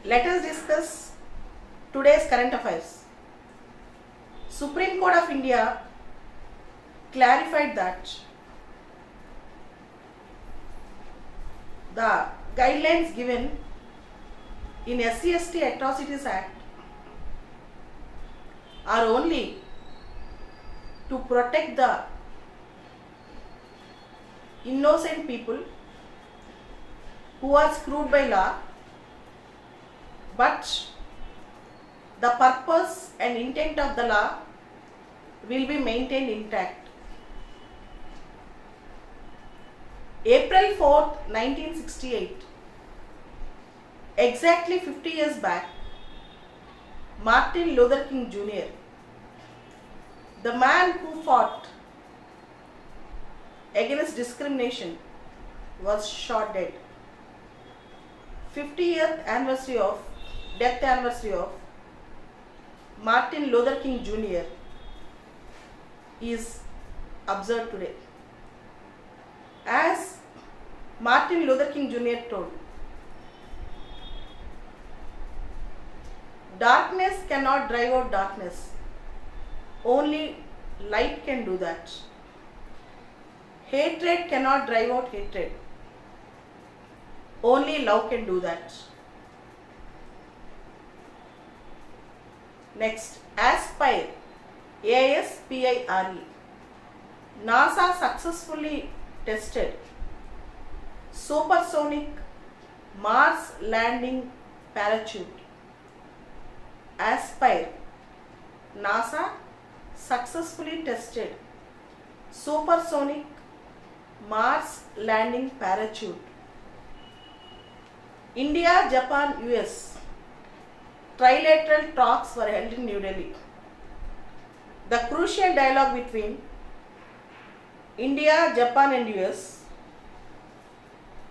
Let us discuss today's current affairs. Supreme Court of India clarified that the guidelines given in SC/ST Atrocities Act are only to protect the innocent people who are screwed by law, but the purpose and intent of the law will be maintained intact. April 4th, 1968, exactly 50 years back, Martin Luther King Jr., the man who fought against discrimination, was shot dead. 50th anniversary of death anniversary of Martin Luther King Jr. is observed today. As Martin Luther King Jr. told, darkness cannot drive out darkness. Only light can do that. Hatred cannot drive out hatred. Only love can do that. Next, Aspire, ASPIRE. NASA successfully tested supersonic Mars landing parachute. Aspire, NASA successfully tested supersonic Mars landing parachute. India, Japan, US trilateral talks were held in New Delhi. The crucial dialogue between India, Japan and US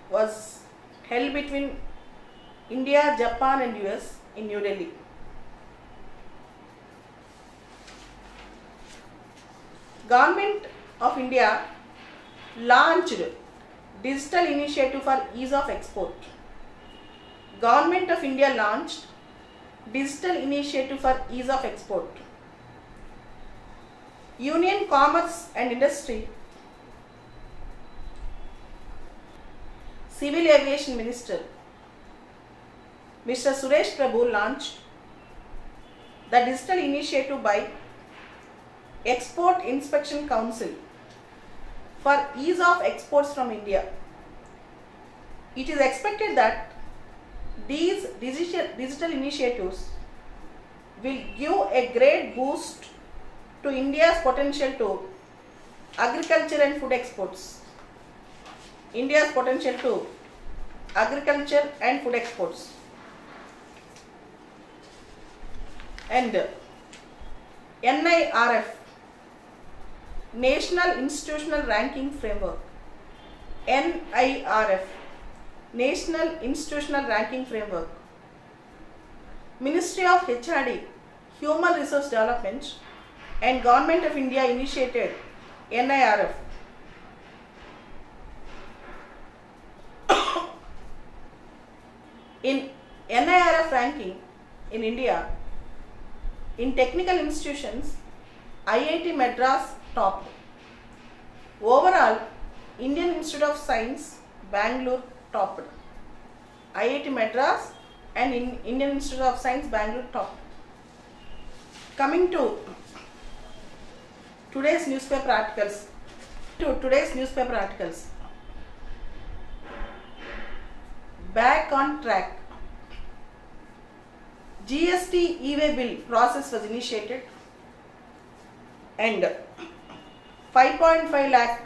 was held between India, Japan and US in New Delhi. Government of India launched Digital Initiative for Ease of Export. Government of India launched Digital Initiative for Ease of Export. Union Commerce and Industry, Civil Aviation Minister Mr. Suresh Prabhu launched the Digital Initiative by Export Inspection Council for ease of exports from India. It is expected that these digital initiatives will give a great boost to India's potential to agriculture and food exports. India's potential to agriculture and food exports. And NIRF, National Institutional Ranking Framework. NIRF, National Institutional Ranking Framework. Ministry of HRD, Human Resource Development and Government of India initiated NIRF. In NIRF ranking in India, in technical institutions, IIT Madras topped. Overall, Indian Institute of Science, Bangalore topped. IIT Madras and Indian Institute of Science, Bangalore topped. Coming to today's newspaper articles. Back on track. GST e-way bill process was initiated and 5.5 lakh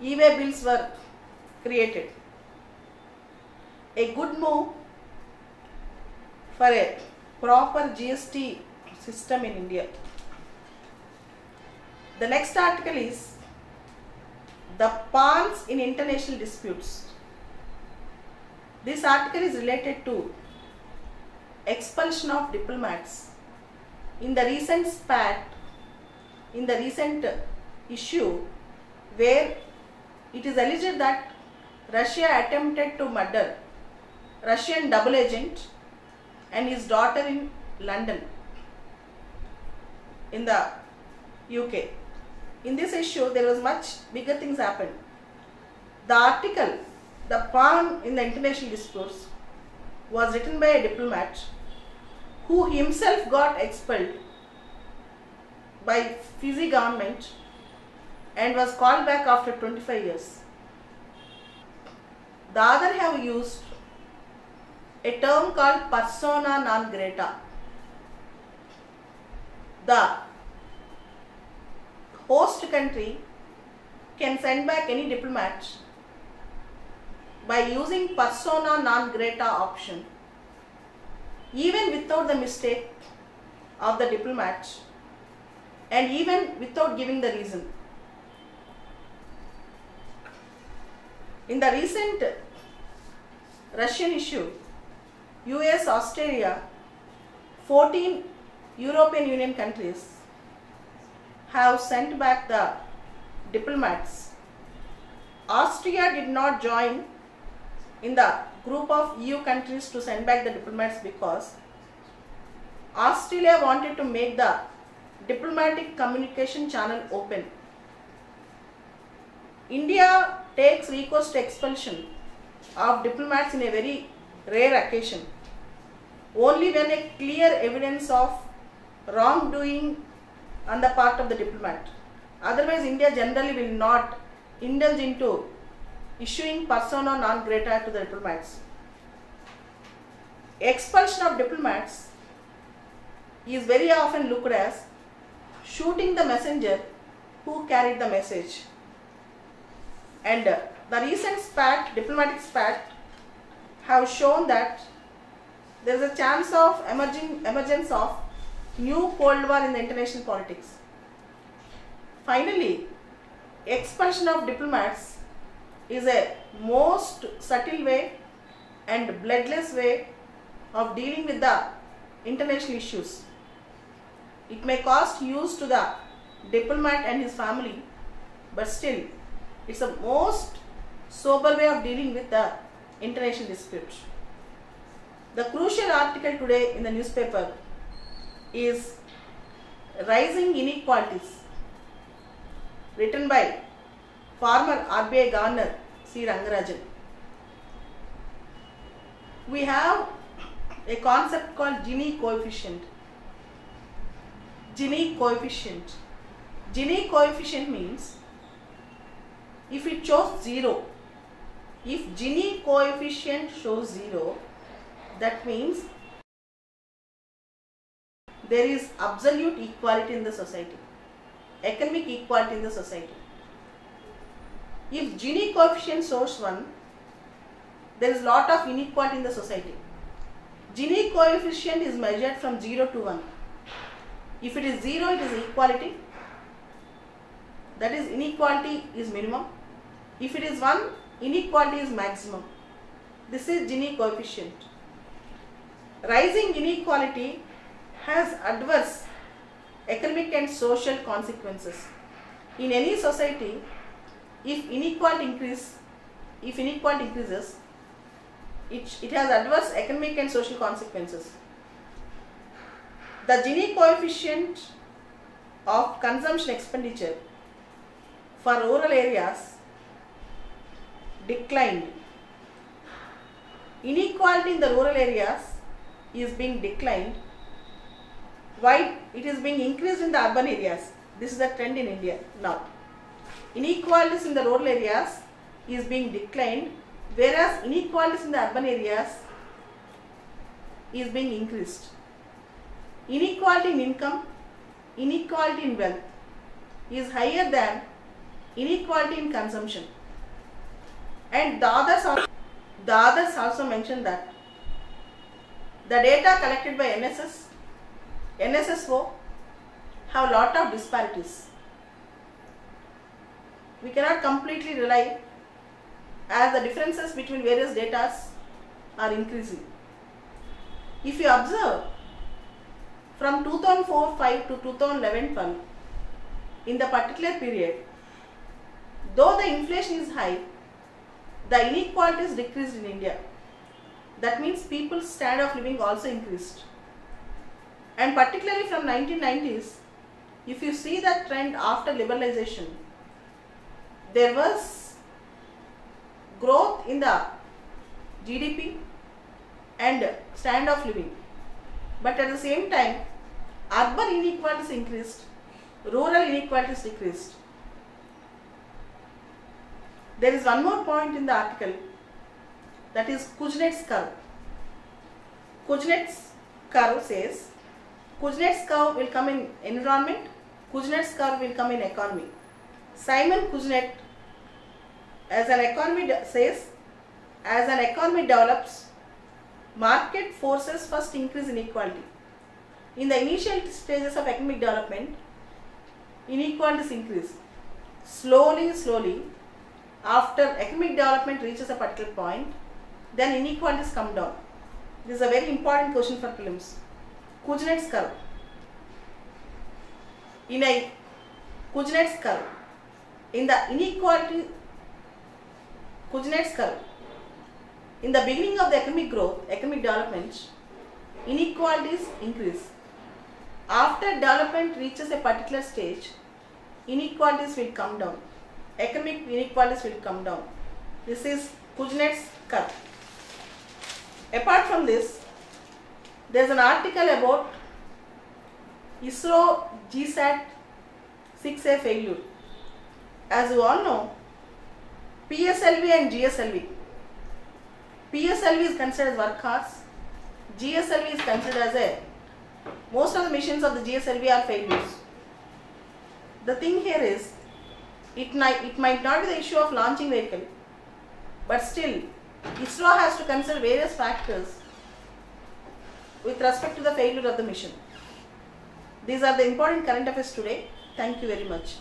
e-way bills were created. A good move for a proper GST system in India. The next article is the pawns in international disputes. This article is related to expulsion of diplomats. In the recent issue where it is alleged that Russia attempted to murder Russian double agent and his daughter in London in the UK. In this issue, there was much bigger things happened. The article, the pawn in the international disputes, was written by a diplomat who himself got expelled by Fiji government and was called back after 25 years. The other have used a term called persona non grata. The host country can send back any diplomat by using persona non grata option, even without the mistake of the diplomat and even without giving the reason. In the recent Russian issue, US, Australia, 14 European Union countries have sent back the diplomats. Austria did not join in the group of EU countries to send back the diplomats because Australia wanted to make the diplomatic communication channel open. India takes recourse to expulsion of diplomats in a very rare occasion, only when a clear evidence of wrongdoing on the part of the diplomat. Otherwise, India generally will not indulge into issuing persona non grata to the diplomats. Expulsion of diplomats is very often looked as shooting the messenger who carried the message. And the recent diplomatic spat have shown that there is a chance of emergence of new Cold War in the international politics. Finally, expulsion of diplomats is a most subtle way and bloodless way of dealing with the international issues. It may cost use to the diplomat and his family, but still it's the most sober way of dealing with the international dispute. The crucial article today in the newspaper is Rising Inequalities, written by former RBI Governor C. Rangarajan. We have a concept called Gini coefficient. Gini coefficient. Gini coefficient means if it shows 0, if Gini coefficient shows 0, that means there is absolute equality in the society, economic equality in the society. If Gini coefficient shows 1, there is lot of inequality in the society. Gini coefficient is measured from 0 to 1. If it is 0, it is equality, that is inequality is minimum. If it is 1, inequality is maximum. This is Gini coefficient. Rising inequality has adverse economic and social consequences. In any society, if inequality increases, it has adverse economic and social consequences. The Gini coefficient of consumption expenditure for rural areas declined. Inequality in the rural areas is being declined while it is being increased in the urban areas. This is the trend in India now. Inequalities in the rural areas is being declined, whereas inequalities in the urban areas is being increased. Inequality in income, inequality in wealth is higher than inequality in consumption. And the others also mentioned that the data collected by NSSO have a lot of disparities. We cannot completely rely as the differences between various data are increasing. If you observe from 2004-5 to 2011-12, in the particular period, though the inflation is high, the inequalities decreased in India. That means people's standard of living also increased. And particularly from 1990s, if you see that trend after liberalization, there was growth in the GDP and standard of living. But at the same time, urban inequalities increased, rural inequalities decreased. There is one more point in the article, that is Kuznets curve. Kuznets curve says, Kuznets curve will come in environment, Kuznets curve will come in economy. Simon Kuznets, as an economy says, as an economy develops, market forces first increase inequality. In the initial stages of economic development, inequalities increase. Slowly, after economic development reaches a particular point, then inequalities come down. This is a very important question for prelims. Kuznets curve. In a Kuznets curve, in the inequality Kuznets curve, in the beginning of the economic growth, economic development, inequalities increase. After development reaches a particular stage, inequalities will come down. Economic inequalities will come down. This is Kuznets curve. Apart from this, there is an article about ISRO GSAT 6A failure. As you all know, PSLV and GSLV. PSLV is considered as workhorse. GSLV is considered as most of the missions of the GSLV are failures. The thing here is, it might not be the issue of launching vehicle, but still, ISRO has to consider various factors with respect to the failure of the mission. These are the important current affairs today. Thank you very much.